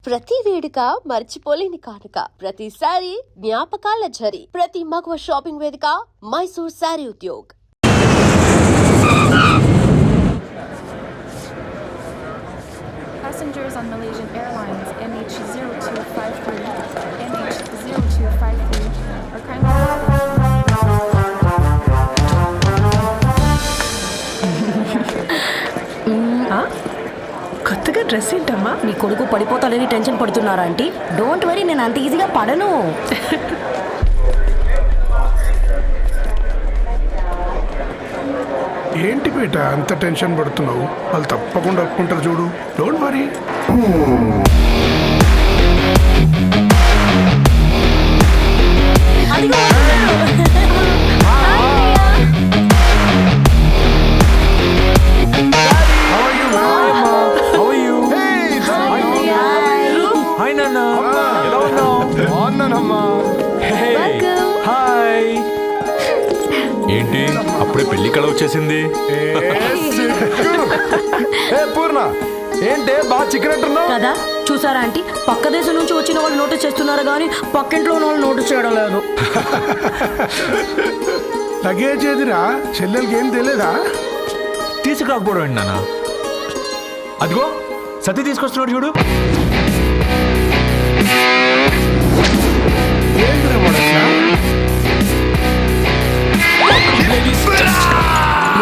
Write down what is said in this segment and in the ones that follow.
ప్రతి వేడుక మర్చిపోలేని కానుక, ప్రతిసారి జ్ఞాపకాల ఝరి, ప్రతి మగువ షాపింగ్ వేదిక Mysore sari Udyog. Passengers on Malaysian Airlines MH0253, MH0253 are kindly కొత్తగా డ్రెస్ ఏంటమ్మా? నీ కొడుకు పడిపోతాడని టెన్షన్ పడుతున్నారా ఆంటీ? డోంట్ వరీ, నేను అంత ఈజీగా పడను. ఏంటి బేట అంత టెన్షన్ పడుతున్నావు? వాళ్ళు తప్పకుండా ఒప్పుకుంటారు చూడు. Don't worry. ఏంటి అప్పుడే పెళ్లి కళ వచ్చేసింది? పూర్ణ ఏంటి బాగా చికెనట్టున్నావు కదా చూసారా ఆంటీ, పక్క దేశం నుంచి వచ్చిన వాళ్ళు నోటీస్ చేస్తున్నారు కానీ పక్కింట్లో ఉన్న వాళ్ళు నోటీస్ చేయడం లేదు. లగేజ్ ఏదిరా? చెల్లెలకి ఏం తెలియదా? తీసుకురాకపోవడం ఏంటి నాన్న? అదిగో సతీ తీసుకొస్తున్నాడు చూడు.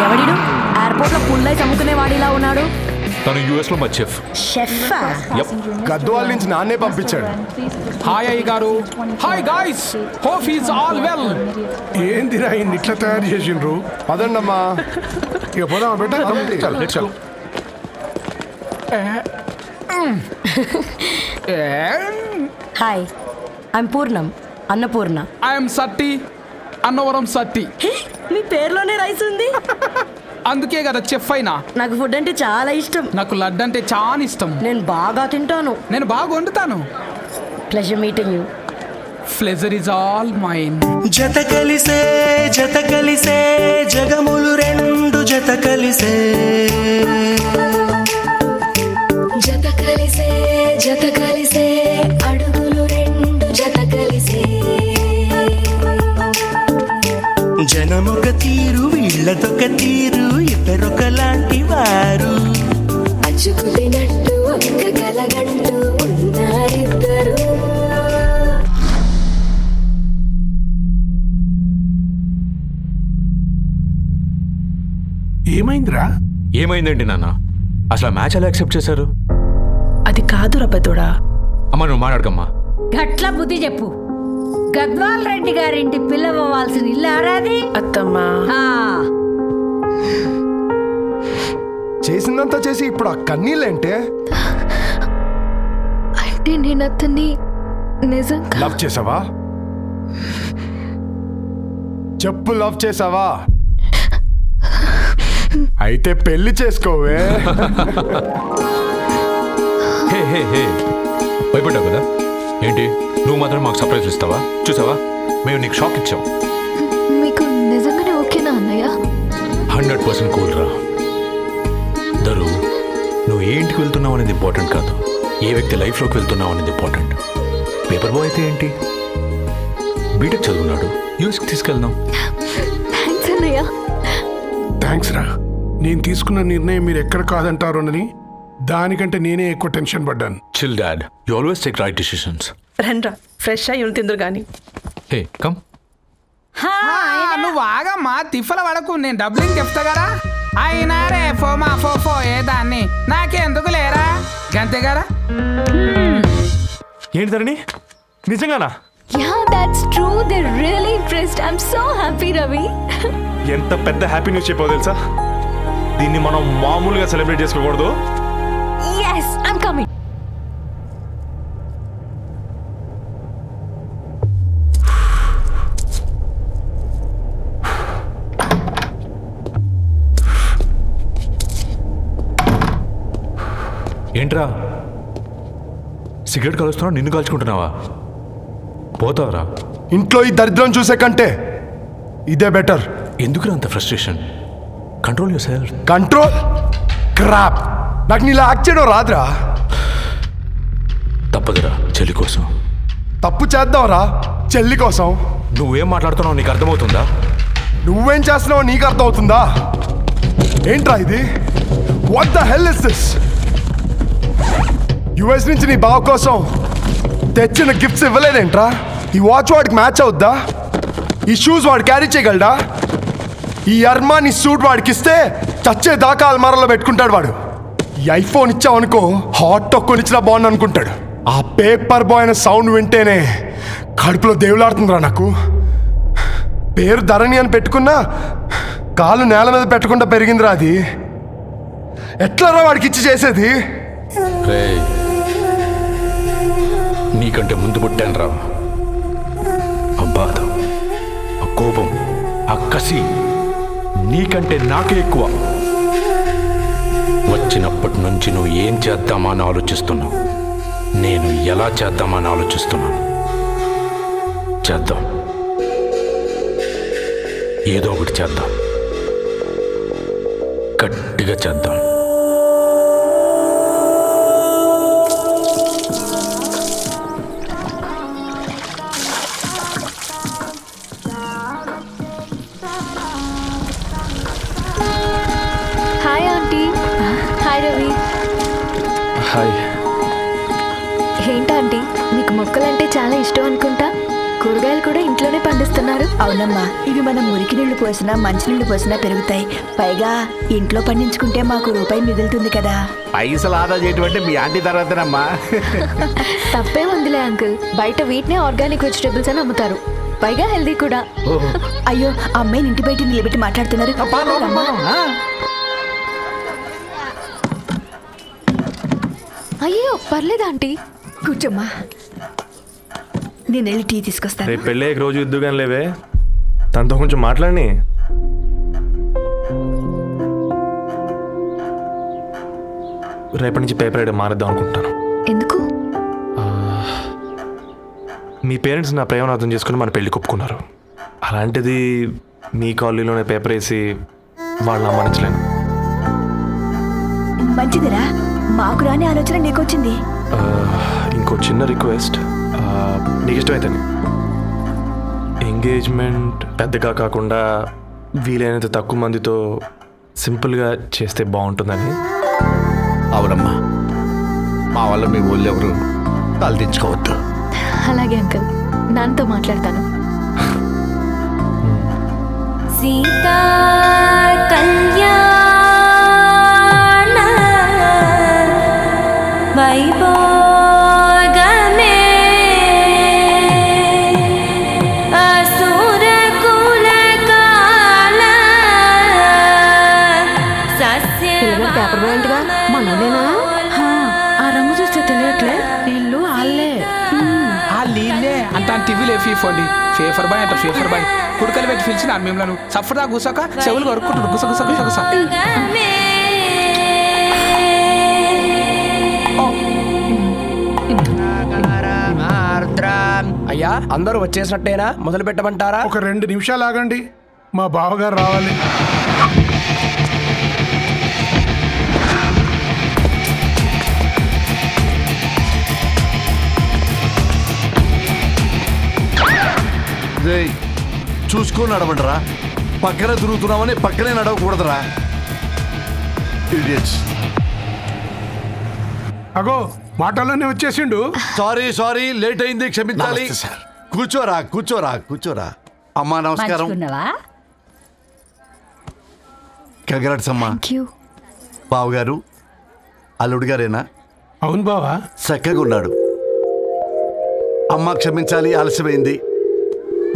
ఎవడిడు ఎయిర్పోర్ట్ లో పుల్లై చమ్ముకునే వాడిలా ఉన్నాడు? తను యుఎస్ లో మా చెఫ్. షెఫ్ గద్వాల నుంచి నాన్నే పంపించాడు. హాయ్ అయ్య గారు. Hi guys, hope is all well. ఏందిరా ఇన్ని ఇట్లా తయారు చేసిండ్రు? పదండమ్మా. ఇక పోదామా బేట? చల్. హాయ్, ఐఎమ్ పూర్ణం, అన్నపూర్ణ. ఐఎమ్ సత్తి, అన్నవరం సత్తి. మీ పేరులోనే రైస్ ఉంది. అందుకే కదా చెఫ్ అయినా. నాకు ఫుడ్ అంటే చాలా ఇష్టం. నాకు లడ్డు అంటే చాలా ఇష్టం. నేను బాగా తింటాను. నేను బాగా వండుతాను. Pleasure meeting you. Pleasure is all mine. జత కలిసే జగములు రెండు జత కలిసే, జత కలిసే అడుగులు రెండు జత కలిసే, జనమొక తీరు వీళ్ళదొక తీరు, ఇద్దరొకలాంటి వారు, అచ్చుకుతినట్టు ఒక్క కలగంటూ ఉన్నారిద్దరు. ఏమైందిరా? ఏమైందండి నాన్న? అసలు మ్యాచ్ ఎలా యాక్సెప్ట్ చేశారు? అది కాదు రబ్బతోడా. అమ్మ నువ్వు మాట్లాడకమ్మా. గట్ల బుద్ధి చెప్పు. గద్వాల్ రెడ్డి గారింటి పిల్లవ్వాల్సిన ఇల్లు ఆరాది. అత్తమ్మా చేసిందంతా చేసి ఇప్పుడు ఆ కన్నీళ్ళేంటే? అంటే నేను అతన్ని నిజంగా లవ్ చేసావా? చెప్పు, లవ్ చేసావా? అయితే పెళ్లి చేసుకోవే. హే హే హే, భయపడ్డావు కదా? ఏంటి నువ్వు మాత్రం మాకు సర్ప్రైజ్ ఇస్తావా? చూసావా, మేము నీకు షాక్ ఇచ్చాం. మీకు నిజంగానే ఓకేనా అన్నయ్య? 100% కూల్ రా. దరు, నువ్వు ఏ ఇంటికి వెళ్తున్నావు అనేది ఇంపార్టెంట్ కాదు, ఏ వ్యక్తి లైఫ్లోకి వెళ్తున్నావు అనేది ఇంపార్టెంట్. పేపర్ బాయ్ అయితే ఏంటి, బీటెక్ చదువున్నాడు, యూఎస్కి తీసుకెళ్దాం. థ్యాంక్స్ అన్నయ్య. థ్యాంక్స్ రా. నేను తీసుకున్న నిర్ణయం మీరు ఎక్కడ కాదంటారోనని దానికంటే నేనే ఎక్కువ టెన్షన్ పడ్డాను. Chill dad, you always take right decisions. రండ్రా, ఫ్రెష్ అయ్యి ఉంది తిందురు కానీ. Hey come. నువ్వు ఆగమ్మా, తిఫల పడకు. నేను డబ్బులు చెప్తా కదా. అయినా రే ఫో ఏ దాన్ని నాకెందుకు లేరా గంతే కదా. ఏంటి ధరణి, నిజంగానా? Yeah, that's true. They're really impressed. I'm so happy, Ravi. ఎంత పెద్ద హ్యాపీ న్యూస్ చెప్పావు తెలుసా? దీన్ని మనం మామూలుగా సెలబ్రేట్ చేసుకోకూడదు. Yes, I'm coming. ఏంట్రా సిగరెట్ కాలుస్తున్నావు? నిన్ను కాల్చుకుంటున్నావా? పోతావరా? ఇంట్లో ఈ దరిద్రం చూసే కంటే ఇదే బెటర్. ఎందుకురా అంత frustration? Control your self. Control crap. నాకు నీలా యాక్ట్ చేయడం రాదురా. తప్పదురా చెల్లి కోసం. తప్పు చేద్దాంరా చెల్లి కోసం. నువ్వేం మాట్లాడుతున్నావు నీకు అర్థమవుతుందా? నువ్వేం చేస్తున్నావో నీకు అర్థమవుతుందా? ఏంట్రా ఇది? What the hell is this? US నుంచి నీ బావ కోసం తెచ్చిన గిఫ్ట్స్ ఇవ్వలేదేంట్రా? ఈ వాచ్ వాడికి మ్యాచ్ అవుద్దా? ఈ షూస్ వాడు క్యారీ చేయగలడా? ఈ అర్మానీ సూట్ వాడికి ఇస్తే చచ్చే దాకా అల్మారాలో పెట్టుకుంటాడు వాడు. ఈ ఐఫోన్ ఇచ్చావనుకో హాట్ టాక్ కొనిచ్చినా బాగుంది అనుకుంటాడు. ఆ పేపర్ బాయ్ అనే సౌండ్ వింటేనే కడుపులో దేవులాడుతుందిరా నాకు. పేరు ధరణి అని పెట్టుకున్నా కాలు నేల మీద పెట్టకుండా పెరిగిందిరా అది. ఎట్లరా వాడికి ఇచ్చి చేసేది? రేయ్, నీకంటే ముందు పుట్టాను రా. ఆ బాధ, ఆ కోపం, ఆ కసి నీకంటే నాకే ఎక్కువ. వచ్చినప్పటి నుంచి నువ్వు ఏం చేద్దామా అని ఆలోచిస్తున్నావు, నేను ఎలా చేద్దామని ఆలోచిస్తున్నాను. చేద్దాం, ఏదో ఒకటి చేద్దాం, గట్టిగా చేద్దాం. Hi aunty. Hi Ravi. Hi. ఏంటంటీ మీకు మొక్కలంటే చాలా ఇష్టం అనుకుంటా. కూరగాయలు కూడా ఇంట్లోనే పండిస్తున్నారు. అవునమ్మా, ఇవి మనం మురికి నీళ్లు పోసినా మంచినీళ్లు పోసినా పెరుగుతాయి. పైగా ఇంట్లో పండించుకుంటే మాకు రూపాయి మిగులుతుంది కదా. పైసలు ఆదా చేయటం అంటే మీ ఆంటీ తర్వాతనమ్మా. తప్పే ఉందిలే అంకుల్, బయట వీటినే ఆర్గానిక్ వెజిటేబుల్స్ అని అమ్ముతారు, పైగా హెల్దీ కూడా. అయ్యో, ఆ అమ్మాయిని ఇంటి బయట నిలబెట్టి మాట్లాడుతున్నారు. అయ్యో పర్లేదు ఆంటీ, కూర్చోమ్మా, నేను వెళ్ళి టీ తీసుకొస్తాను. రేపు పెళ్ళి రోజు ఇద్దుగాని లేవే, తనతో కొంచెం మాట్లాడి. రేపటి నుంచి పేపర్ వేయడం మానేద్దాం అనుకుంటాను. ఎందుకు? మీ పేరెంట్స్ నా ప్రేమను అర్థం చేసుకుని మన పెళ్లి ఒప్పుకున్నారు. అలాంటిది మీ కాలనీలోనే పేపర్ వేసి వాళ్ళని అమ్మానించలేను. మంచిదిరా, మాకు రాని ఆలోచన నీకొచ్చింది. ఇంకో చిన్న రిక్వెస్ట్, నీకు ఇష్టమైతే ఎంగేజ్మెంట్ పెద్దగా కాకుండా వీలైనంత తక్కువ మందితో సింపుల్గా చేస్తే బాగుంటుందని. అవునమ్మా, మా వల్ల మీ ఊళ్ళో ఎవరు కాలు తెచ్చుకోవద్దు. అలాగే అంకుల్, నాన్నతో మాట్లాడతాను. సీతా కళ్యాణ వైభోగమే అసుర కుల కాల సస్య పేపర్ బాయ్ అంటగా మనోడేనా? ఆ రంగు చూస్తే తెలియట్లే, ఇల్లు ఆళ్ళే. నీళ్ళే అంత టీవీలో ఫీఫోండి. ఫేఫర్ బాయ్ అంట, ఫేఫర్ బాయ్ కుడుకలు పెట్టి పిలిచిన మిమ్మల్ని సఫర్దా కూసాక చెవులు కొరుక్కుంటాడు. గుస గుస గుస గుస. అయ్యా, అందరూ వచ్చేసినట్టేనా? మొదలు పెట్టమంటారా? ఒక 2 నిమిషాలు ఆగండి, మా బావగారు రావాలి. చూసుకొని నడవండిరా. పక్కనే తిరుగుతున్నామని పక్కనే నడవకూడదురా. అగో మాటల్లోనే వచ్చేసిండు. సారీ లేట్ అయింది, క్షమించాలి. కూర్చోరా. అమ్మా నమస్కారం. కంగ్రాట్స్ అమ్మా. బావగారు అల్లుడు గారేనా? అవును బావా. చక్కగా ఉన్నాడు. అమ్మ క్షమించాలి, ఆలస్యమైంది.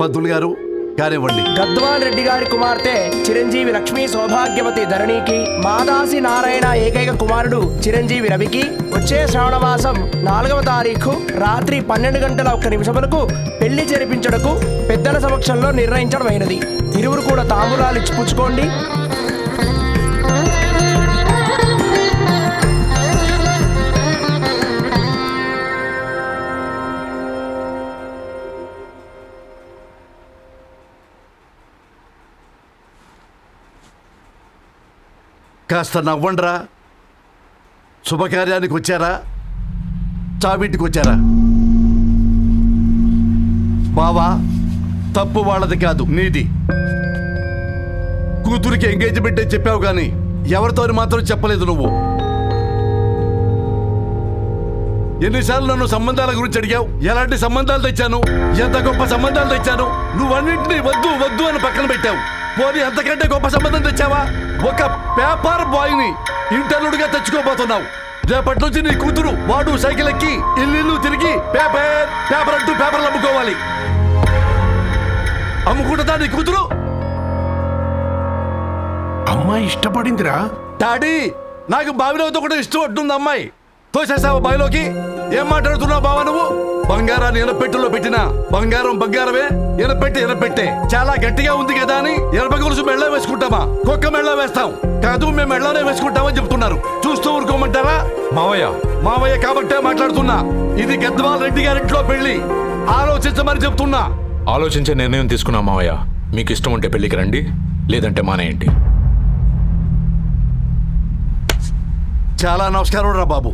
పంతులు గారు కానివ్వండి. గద్వాల్ రెడ్డి గారి కుమార్తె చిరంజీవి లక్ష్మీ సౌభాగ్యవతి ధరణికి, మాదాసి నారాయణ ఏకైక కుమారుడు చిరంజీవి రవికి వచ్చే శ్రావణమాసం 4వ తారీఖు రాత్రి 12:01 పెళ్లి జరిపించడకు పెద్దల సమక్షంలో నిర్ణయించడమైనది. ఇరువురు కూడా తాంబూలాలు ఇచ్చి పుచ్చుకోండి. కాస్త నవ్వండిరా. శుభకార్యానికి వచ్చారా? చావింటికి వచ్చారా? బావా, తప్పు వాళ్ళది కాదు, నీది. కూతురికి ఎంగేజ్మెంట్ అని చెప్పావు కానీ ఎవరితో మాత్రం చెప్పలేదు నువ్వు. ఎన్నిసార్లు నన్ను సంబంధాల గురించి అడిగావు? ఎలాంటి సంబంధాలు తెచ్చాను, ఎంత గొప్ప సంబంధాలు తెచ్చాను. నువ్వన్నింటినీ వద్దు వద్దు అని పక్కన పెట్టావు. పోనీ అంతకంటే గొప్ప సంబంధం తెచ్చావా? ఒక పేపర్ బాయ్ని ఇంటర్లుడిగా తెచ్చుకోబోతున్నావు. రేపటి నుంచి నీ కూతురు వాడు సైకిల్ ఎక్కి ఇల్లు తిరిగి పేపర్ పేపర్ అంటూ పేపర్లు అమ్ముకోవాలి. అమ్ముకుంటుందా నీ కూతురు? అమ్మాయి ఇష్టపడిందిరా డాడీ. నాకు బావిలో కూడా ఇష్టం ఉంటుంది అమ్మాయి. తోసేసావా బావిలోకి? ఏం మాట్లాడుతున్నావు బావా నువ్వు? బంగారాన్ని ఎనపెట్టులో పెట్టినా బంగారం బంగారమే, ఎనపెట్టే చాలా గట్టిగా ఉంది కదా అని ఎనప గొలుసు మెళ్ళ వేసుకుంటామా? కుక్క మెళ్ళ వేస్తాం కాదు, మేము మెళ్ళనే వేసుకుంటామని చెప్తున్నారు. చూస్తూ ఊరుకోమంటారా? మావయ్య కాబట్టే మాట్లాడుతున్నా. ఇది గద్వాల్ రెడ్డి గారింట్లో పెళ్లి. ఆలోచించమని చెప్తున్నా. ఆలోచించే నిర్ణయం తీసుకున్నా మావయ్య. మీకు ఇష్టం ఉంటే పెళ్లికి రండి, లేదంటే మానేయండి. చాలా నమస్కారం రా బాబు.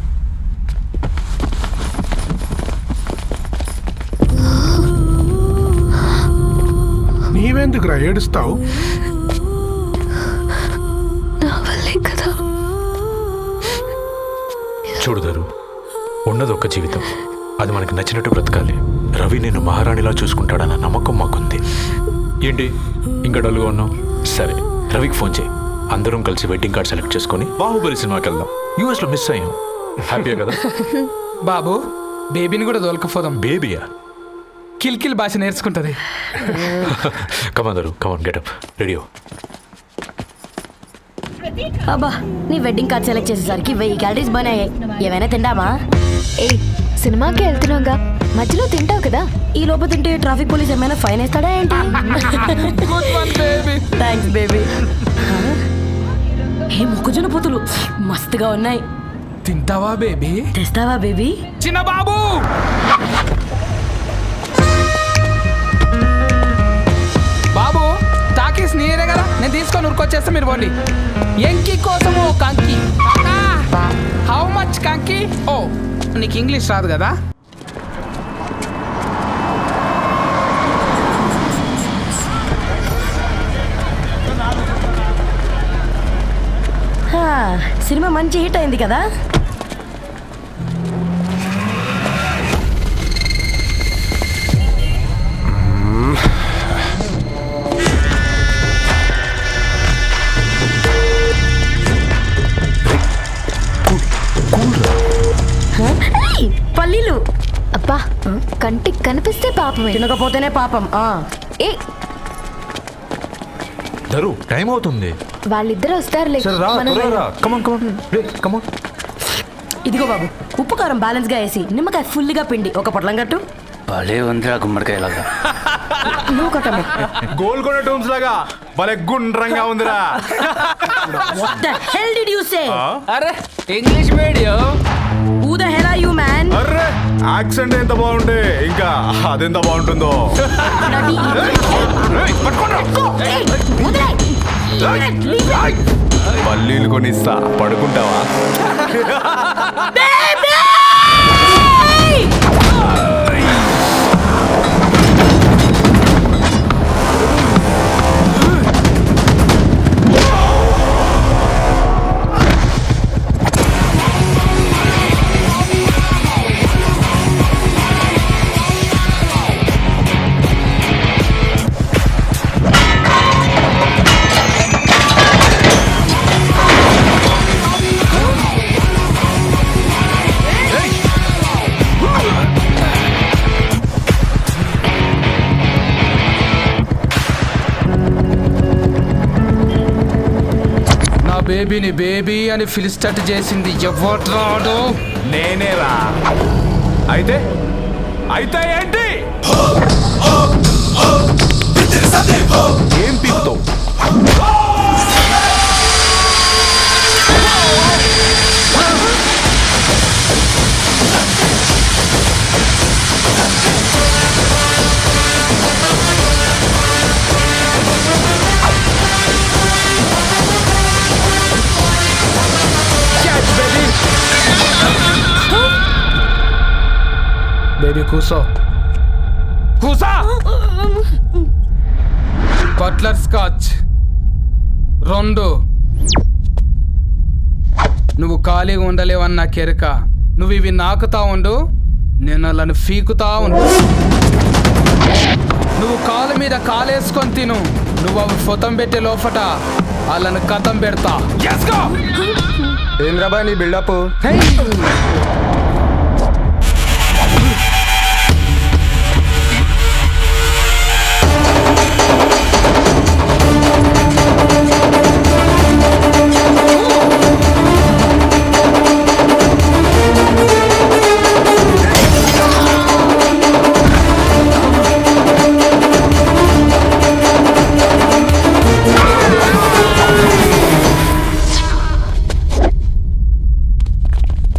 నీవెందుకురా ఏడుస్తావు? చూడుదరు, ఉన్నది ఒక్క జీవితం, అది మనకి నచ్చినట్టు బ్రతకాలి. రవి నేను మహారాణిలా చూసుకుంటాడన్న నమ్మకం మాకుంది. ఏంటి ఇంకా డల్గా ఉన్నావు? సరే, రవికి ఫోన్ చేయి. అందరం కలిసి వెడ్డింగ్ కార్డ్ సెలెక్ట్ చేసుకొని బాహుబలి సినిమాకి వెళ్దాం. యూఎస్ లో మిస్ అయ్యాం. హ్యాపీయా కదా? బాబు, బేబీని కూడా దొరకపోదాం. బేబీయా? కిల్కిల్ భాష నేర్చుకుంటది. కమాందరు, కమాన్ గెటప్ రెడీ. అబ్బా, నీ వెడ్డింగ్ కార్డ్ సెలెక్ట్ చేసేసరికి 1000 క్యాలరీస్ బర్న్ అయ్యాయి. ఏమైనా తింటామా? ఏ సినిమాకి వెళ్తున్నాగా, మధ్యలో తింటావు కదా. ఈ లోపు తింటే ట్రాఫిక్ పోలీస్ ఏమైనా ఫైన్ వేస్తాడా ఏంటి? Thanks baby. ఏ మొక్కజొన్న పొతులు మస్తుగా ఉన్నాయి. తింటావా బేబీ? తెస్తావా బేబీ? చిన్న బాబు, బాబు టాకీస్ నీరే కదా, నేను తీసుకొని ఉరికొచ్చేస్తా, మీరు పోండి. ఎంకి కోసము కంకి. హౌ మచ్ కంకి? ఓ, నీకు ఇంగ్లీష్ రాదు కదా? సినిమా మంచి హిట్ అయింది కదా. పల్లీలు అబ్బా, కంటికి కనిపిస్తే పాపమే, తినకపోతేనే పాపం. ఏ దరు, టైం అవుతుంది. వాళ్ళిద్దరు వస్తారులే. ఇదిగో బాబు, ఉప్పు కారం బ్యాలెన్స్ గా వేసి నిమ్మకాయ ఫుల్గా పిండి ఒక పొట్లం కట్టు. భలే ఉందిరా గుమ్మడికాయలాగా. నువ్వు కట్టము. గోల్కొండ టూమ్స్ లాగా భలే గుండ్రంగా ఉందిరా. What the hell did you say? అరే English medium. Who the hell are you man? Array, accent ఎంత బాగుంటే ఇంకా అదెంత బాగుంటుందో. పల్లీలు కొనిస్తా, పడుకుంటావా? బేబీని బేబీ అని ఫిలిస్టట్ చేసింది ఎవరు? నేనేరా. అయితే అయితే ఏంటి? ఏం పీపుతావు? బేబీ కూసో. కూసా. Butler scotch 2. నువ్వు ఖాళీగా ఉండలేవన్న కెరక. నువ్వు ఇవి నాకుతా ఉండు, నేను వాళ్ళని ఫీకుతా ఉండు. నువ్వు కాలు మీద కాలేసుకొని తిను. నువ్వు అవి ఫొతం పెట్టే లోపట వాళ్ళని కథం పెడతా. ఏంద్రాబాయ్ నీ బిల్డప్?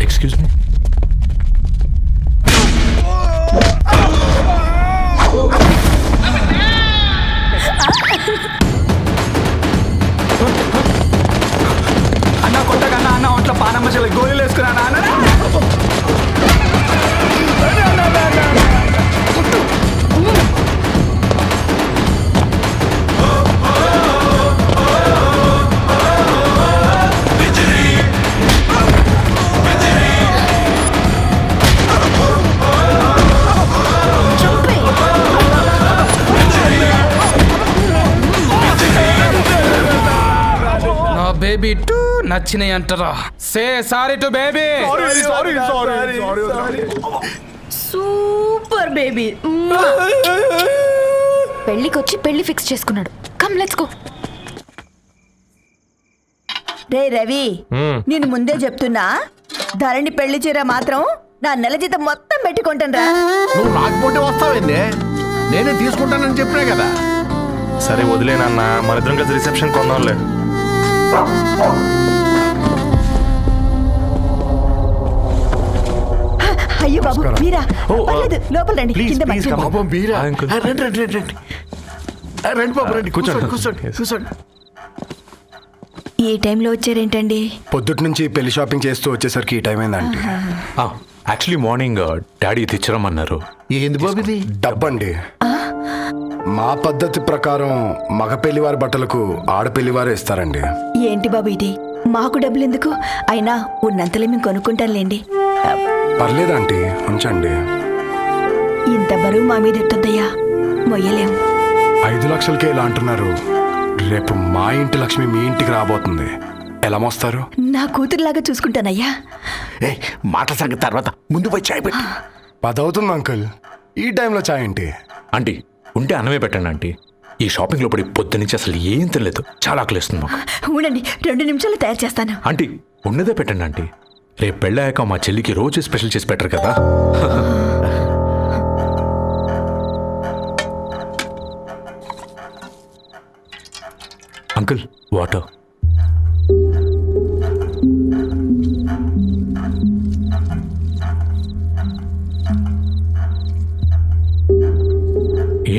Excuse me. అన్న కొట్టకన్నా అన్న ఒంట్లో పానమ్మ చెల్లి గోళీలు వేసుకున్నా అన్న. బేబీ టూ నచ్చినాయి అంటారా? Say sorry to baby. Super baby. పెళ్ళికొచ్చి పెళ్లి ఫిక్స్ చేసుకున్నాడు. Come let's go. రే రవి, నేను ముందే చెప్తున్నా, ధరణి పెళ్లి చీర మాత్రం నా నెల జీతం మొత్తం పెట్టుకుంటాను రా. నువ్వు రాకపోతే వస్తావేంది? నేనే తీసుకుంటానని చెప్పినా కదా. సరే వదిలేనన్నా, మన ఇద్దరం కలిసి రిసెప్షన్ కొందాంలే. అయ్యో బాబు మీరా? పర్లేదు, లోపల రండి. కింద మంచం. పాపం మీరా? రండి రండి రండి రండి. రండి బాబు రండి. కూర్చోండి కూర్చోండి కూర్చోండి. ఈ టైంలో వచ్చారేంటండి? పొద్దుటి నుంచి పెళ్లి షాపింగ్ చేస్తూ వచ్చేసరికి ఈ టైం అయిందండి. యాక్చువల్లీ మార్నింగ్ డాడీ తెచ్చరమన్నారు. ఏంది బాబు ఇది? డబ్బండి. మా పద్ధతి ప్రకారం మగ పెళ్లివారి బట్టలకు ఆడపెళ్లివారు ఇస్తారండి. ఏంటి బాబు ఇది? మాకు డబ్బులు ఎందుకు? అయినా ఉన్నంతలే మేము కొనుక్కుంటాంలేండి. పర్లేదంటీ, ఉంచండి. ఇంత బరువు మా మీద ఎట్టొద్దయ్యా, మొయ్యలేం. 5 లక్షలకే ఇలా అంటున్నారు. రేపు మా ఇంటి లక్ష్మి మీ ఇంటికి రాబోతుంది. ఎలా మోస్తారు? నా కూతురులాగా చూసుకుంటానయ్యా. మాట సంగతి తర్వాత, ముందు పోయి చాయ్ పెట్టి. 10 అవుతుంది అంకుల్. ఈ టైంలో చాయ్ ఏంటి? ఆంటీ ఉంటే అన్నమే పెట్టండి ఆంటీ. ఈ షాపింగ్లో పడి పొద్దు నుంచి అసలు ఏం తినలేదు. చాలా ఆకలిస్తుంది మాకు. ఉండండి, 2 నిమిషాలు తయారు చేస్తాను. ఆంటీ ఉన్నదే పెట్టండి ఆంటీ. రేపు పెళ్ళాక మా చెల్లికి రోజు స్పెషల్ చేసి పెట్టరు కదా. Uncle water.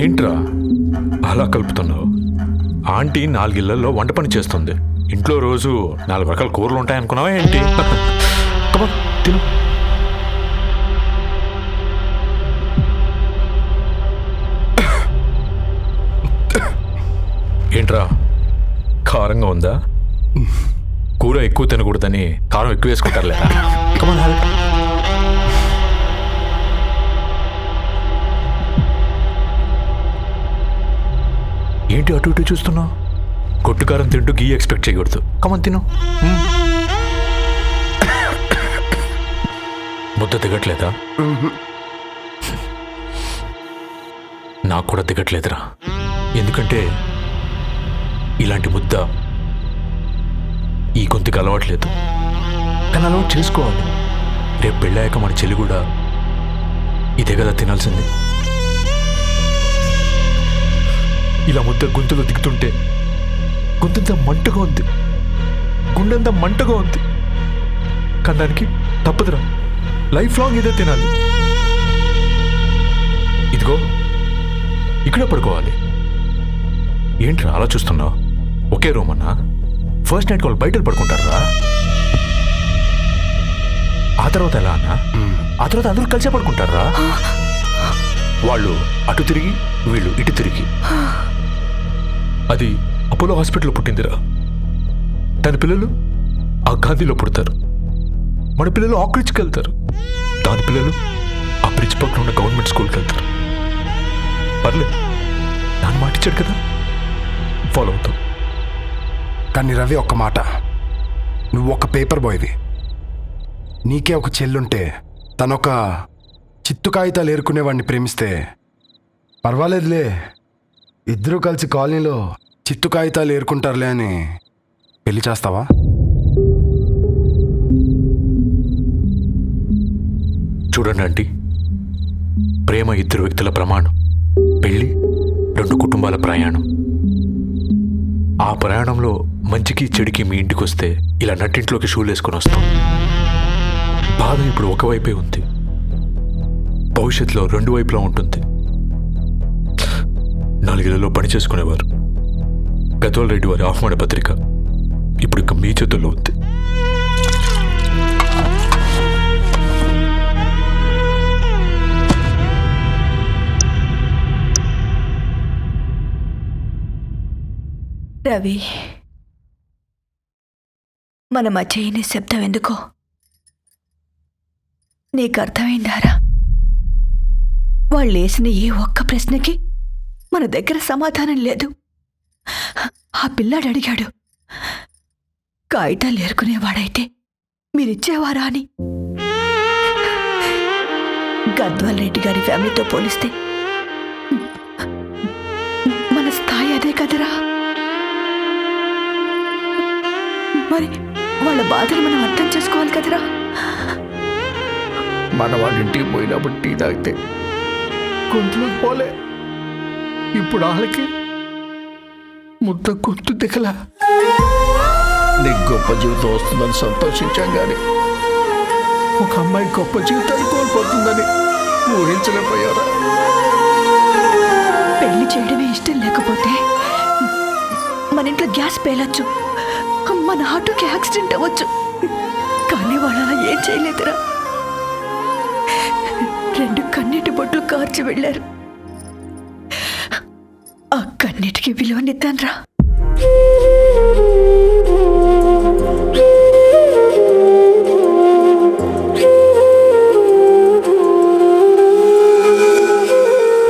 ఏంట్రా అలా కలుపుతున్నావు? ఆంటీ 4 ఇళ్లలో వంట పని చేస్తుంది. ఇంట్లో రోజు 4 రకాల కూరలు ఉంటాయనుకున్నావా ఏంటి? తిను. ఏంట్రా కారంగా ఉందా? కూర ఎక్కువ తినకూడదని కారం ఎక్కువ వేసుకుంటారు లేదా? ఏంటి అటు ఇటు చూస్తున్నావు? కొట్టుకారం తింటూ గీ ఎక్స్పెక్ట్ చేయకూడదు. కమన్ తిను. ముద్ద దిగట్లేదా? నాకు కూడా దిగట్లేదురా. ఎందుకంటే ఇలాంటి ముద్ద ఈ గొంతుకి అలవాట్లేదు. కానీ అలవాటు చేసుకోవాలి. రేపు పెళ్ళాక మన చెల్లి కూడా ఇదే కదా తినాల్సింది. ఇలా ముద్ద గొంతులో దిగుతుంటే గొంతంతా మంటగా ఉంది, గుండెంతా మంటగా ఉంది. కానీ దానికి తప్పదురా, లైఫ్ లాంగ్ ఇదే తినాలి. ఇదిగో ఇక్కడే పడుకోవాలి. ఏంట్రా అలా చూస్తున్నావు? ఒకే రూమ్ అన్నా? ఫస్ట్ నైట్ వాళ్ళు బయట పడుకుంటారా? ఆ తర్వాత ఎలా అన్నా? ఆ తర్వాత అందరూ కలిసే పడుకుంటారా? వాళ్ళు అటు తిరిగి వీళ్ళు ఇటు తిరిగి. అది అపోలో హాస్పిటల్లో పుట్టిందిరా. దాని పిల్లలు ఆ గాంధీలో పుడతారు. మన పిల్లలు ఆక్రిడ్జ్కి వెళ్తారు. దాని పిల్లలు ఆ బ్రిడ్జ్ పక్కన ఉన్న గవర్నమెంట్ స్కూల్కి వెళ్తారు. పర్లేదు, నాన్న మాట ఇచ్చాడు కదా, ఫాలో అవుతాం. కానీ రవి, ఒక్క మాట, నువ్వు ఒక పేపర్ బాయ్వి. నీకే ఒక చెల్లుంటే తనొక చిత్తు కాగితాలు ఏరుకునేవాడిని ప్రేమిస్తే పర్వాలేదులే, ఇద్దరూ కలిసి కాలనీలో చిత్తు కాగితాలు ఏరుకుంటారులే అని పెళ్లి చేస్తావా? చూడండి ఆంటీ, ప్రేమ ఇద్దరు వ్యక్తుల ప్రమాణం, పెళ్ళి రెండు కుటుంబాల ప్రయాణం. ఆ ప్రయాణంలో మంచికి చెడుకి మీ ఇంటికి వస్తే ఇలా నట్టింట్లోకి షూలు వేసుకొని వస్తాం. బాధ ఇప్పుడు ఒకవైపే ఉంది, భవిష్యత్తులో రెండు వైపులా ఉంటుంది. 4 ఏళ్లలో పని చేసుకునేవారు గద్వాల్ రెడ్డి వారి ఆహ్వాన పత్రిక ఇప్పుడు ఇక మీ చేతుల్లో ఉంది. రవి, మన మధ్య ఈ నిశ్శబ్దం ఎందుకో నీకు అర్థమైందారా? వాళ్ళు వేసిన ఏ ఒక్క ప్రశ్నకి మన దగ్గర సమాధానం లేదు. ఆ పిల్లాడు అడిగాడు, కాగితాలు ఏరుకునేవాడైతే మీరిచ్చేవారా అని. గద్వాల్ రెడ్డి గారి ఫ్యామిలీతో పోలిస్తే మన స్థాయి అదే కదరా. మరి వాళ్ళ బాధలు మనం అర్థం చేసుకోవాలి కదరా. మన వాళ్ళ ఇంటికి పోయినప్పుడు టీ తాగితే గొంతులో పోలే, ఇప్పుడు వాళ్ళకి ముద్ద గొంతు దిగలా. నీకు గొప్ప జీవితం వస్తుందని సంతోషించాం కానీ ఒక అమ్మాయి గొప్ప జీవితాన్ని కోల్పోతుందని ఊహించలేకపోయారా? పెళ్లి చేయడమే ఇష్టం లేకపోతే మన ఇంట్లో గ్యాస్ పేలొచ్చు, మన ఆటోకి యాక్సిడెంట్ అవ్వచ్చు, కానీ వాళ్ళు అలా ఏం చేయలేదురా. 2 కన్నీటి బొట్లు కార్చి వెళ్ళారు. ఆ కన్నీటికి విలువనిద్దాన్రా.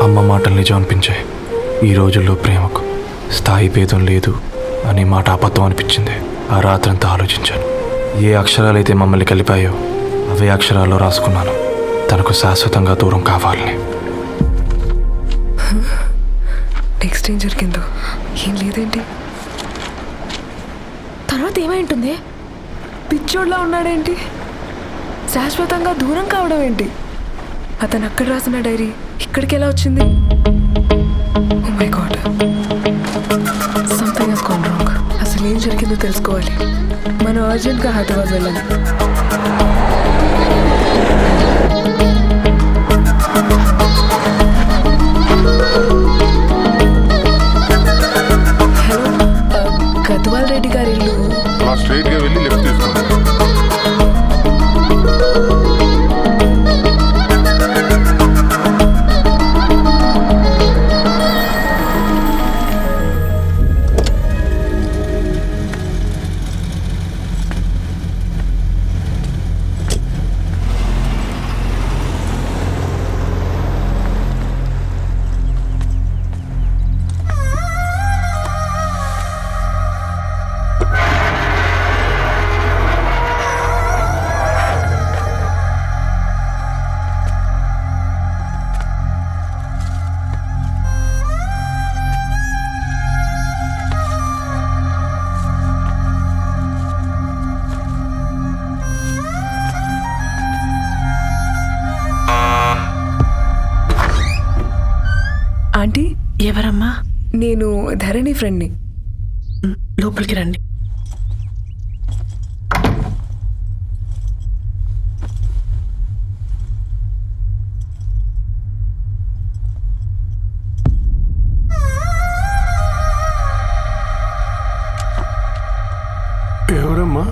అమ్మ మాటలు నిజం అనిపించాయి. ఈ రోజుల్లో ప్రేమకు స్థాయి భేదం లేదు అనే మాట అబద్ధం అనిపించింది. ఆ రాత్రంతా ఆలోచించాను. ఏ అక్షరాలైతే మమ్మల్ని కలిపాయో అవే అక్షరాల్లో రాసుకున్నాను, తనకు శాశ్వతంగా దూరం కావాలని. నెక్స్ట్ ఏం జరిగిందో ఏం లేదేంటి? తర్వాత ఏమైంటుంది? పిచ్చోడ్లా ఉన్నాడేంటి? శాశ్వతంగా దూరం కావడం ఏంటి? అతను అక్కడ రాసిన డైరీ ఇక్కడికి ఎలా వచ్చింది? Oh my god, something has gone wrong. అసలు ఏం జరిగిందో తెలుసుకోవాలి. మనం అర్జెంట్గా హైదరాబాద్ వెళ్ళాలి. హలో, గద్వాల్ రెడ్డి గారి ఇల్లు. స్ట్రైట్గా వెళ్ళి లెఫ్ట్ తీసుకోండి. ఆంటీ, ఎవరమ్మా? నేను ధరణి ఫ్రెండ్ని. లోపలికి రండి. ఎవరమ్మా?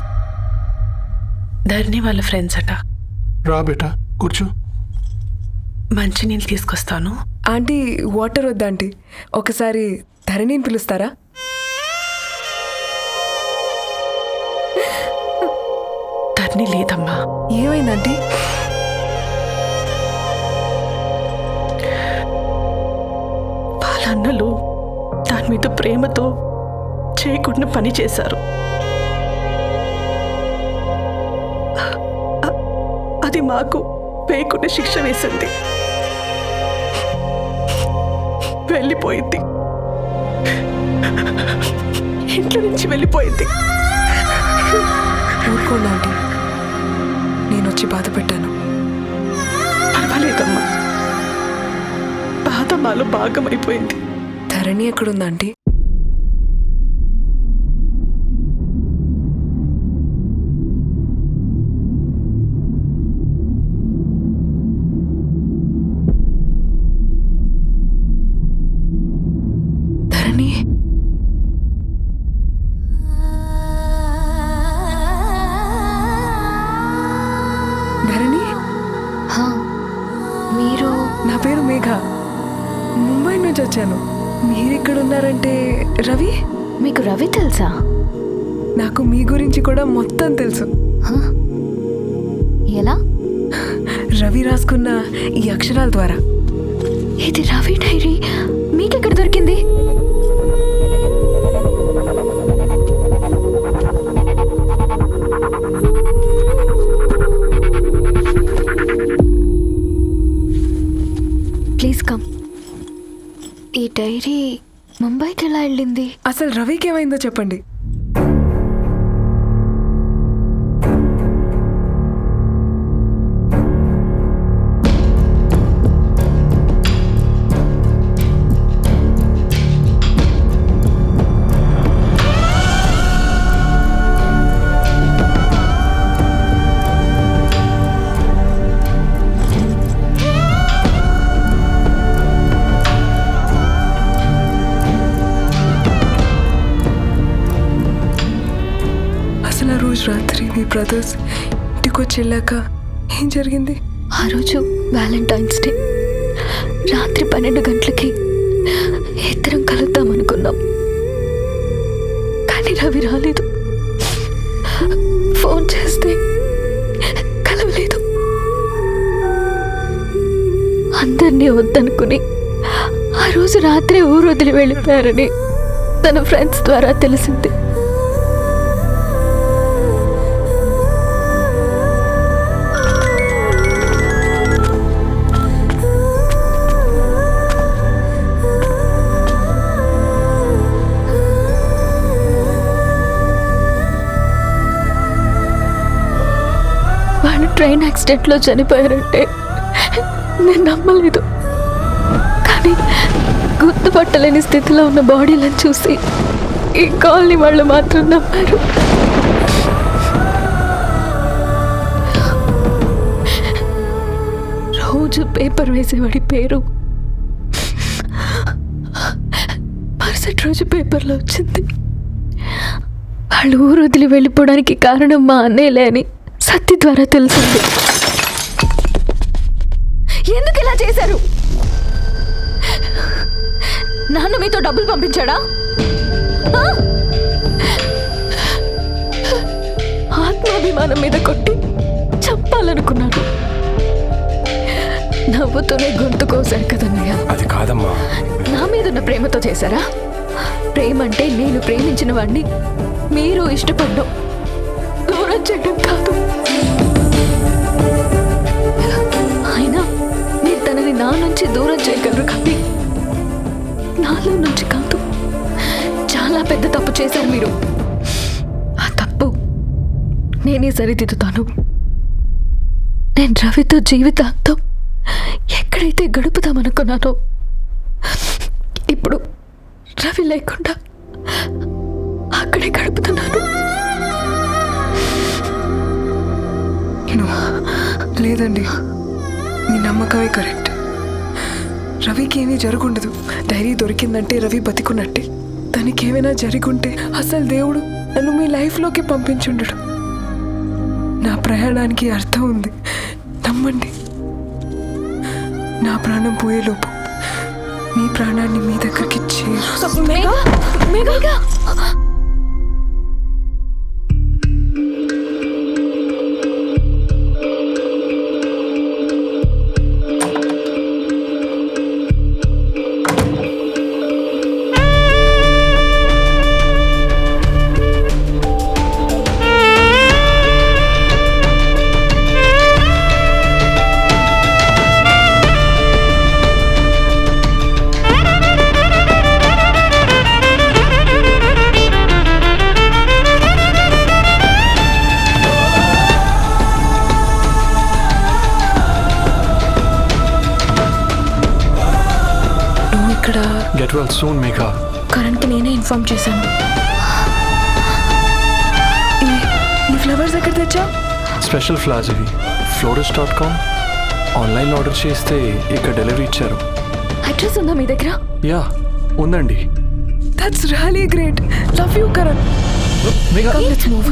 ధరణి వాళ్ళ ఫ్రెండ్స్ అట. రా బేటా, కూర్చో. మంచినీళ్ళు తీసుకొస్తాను. ఆంటీ వాటర్ వద్దా ఆంటీ, ఒకసారి ధరణిని పిలుస్తారా? ధరణి లేదమ్మా. ఏమైందంటీ? వాళ్ళ అన్నలు దాని మీద ప్రేమతో చేయకుండా పని చేశారు. అది మాకు వేయకుండా శిక్ష వేసింది. వెళ్ళిపోయింది, ఇంట్లో నుంచి వెళ్ళిపోయింది. ఊరుకోండి ఆంటీ, నేను వచ్చి బాధ పెట్టాను. పర్వాలేదమ్మా, బాధ మాలో భాగమైపోయింది. ధరణి ఎక్కడుందా ఆంటీ? ధరణి ధరణి, మీరు? నా పేరు మేఘ, ముంబై నుంచి వచ్చాను. మీరు ఇక్కడ ఉన్నారంటే రవి? మీకు రవి తెలుసా? నాకు మీ గురించి కూడా మొత్తం తెలుసు. ఎలా? రవి రాసుకున్న ఈ అక్షరాల ద్వారా. ఇది రవి డైరీ మీకెక్కడ దొరికింది? Please come. ఈ డైరీ ముంబైకి ఎలా వెళ్ళింది? అసలు రవికి ఏమైందో చెప్పండి. అసలు ఆ రోజు రాత్రి మీ బ్రదర్స్ ఇంటికి వచ్చి వెళ్ళాక ఏం జరిగింది? ఆ రోజు వ్యాలంటైన్స్ డే రాత్రి 12 గంటలకి ఇద్దరం కలుద్దాం అనుకున్నాం. కానీ రవి రాలేదు. ఫోన్ చేస్తే కలవలేదు. అందరినీ వద్దనుకుని ఆ రోజు రాత్రి ఊరు వదిలి వెళ్ళిపోయారని తన ఫ్రెండ్స్ ద్వారా తెలిసింది. వాళ్ళు ట్రైన్ యాక్సిడెంట్లో చనిపోయారంటే నేను నమ్మలేదు. కానీ గుర్తుపట్టలేని స్థితిలో ఉన్న బాడీలను చూసి ఈ కాలనీ వాళ్ళు మాత్రం నమ్మారు. రోజు పేపర్ వేసేవాడి పేరు మరుసటి రోజు పేపర్లో వచ్చింది. వాళ్ళు ఊరు వదిలి వెళ్ళిపోవడానికి కారణం మా అన్నయ్యలే అని సత్తి ద్వారా తెలిసింది. ఎందుకు ఇలా చేశారు? నాన్న మీతో డబ్బులు పంపించాడా? ఆత్మాభిమానం మీద కొట్టి చంపాలనుకున్నాడు. నవ్వుతూనే గొంతు కోసారు కదన్నయ్య. అది కాదమ్మా. నా మీదున్న ప్రేమతో చేశారా? ప్రేమ అంటే నేను ప్రేమించిన వాడిని మీరు ఇష్టపడ్డం, దూరం చేయడం కాదు. అయినా మీరు తనని నా నుంచి దూరం చేయగలరు కానీ నాలో నుంచి కాదు. చాలా పెద్ద తప్పు చేశారు మీరు. ఆ తప్పు నేనే సరిదిద్దుతాను. నేను రవితో జీవితాంతం ఎక్కడైతే గడుపుతామనుకున్నానో ఇప్పుడు రవి లేకుండా అక్కడే గడుపుతున్నాను. లేదండి, మీ నమ్మకమే కరెక్ట్. రవికి ఏమీ జరుగుండదు. డైరీ దొరికిందంటే రవి బతికున్నట్టే. తనకి ఏమైనా జరుగుంటే అసలు దేవుడు నన్ను మీ లైఫ్లోకి పంపించుండడు. నా ప్రయాణానికి అర్థం ఉంది, నమ్మండి. నా ప్రాణం పోయేలోపు మీ ప్రాణాన్ని మీ దగ్గరికి చేరు. Megha Megha get well soon Megha. కరణ్కి నేనే ఇన్ఫార్మ్ చేశాను. ఈ ఫ్లవర్స్ ఎక్కడ తెచ్చా? స్పెషల్ ఫ్లవర్స్ ఇవి. florist.com ఆన్లైన్లో ఆర్డర్ చేస్తే ఇక్కడ డెలివరీ ఇచ్చారు. అడ్రస్ ఉందా మీ దగ్గర? యా ఉందండి. That's really great. Love you Karan. Megha Let's move.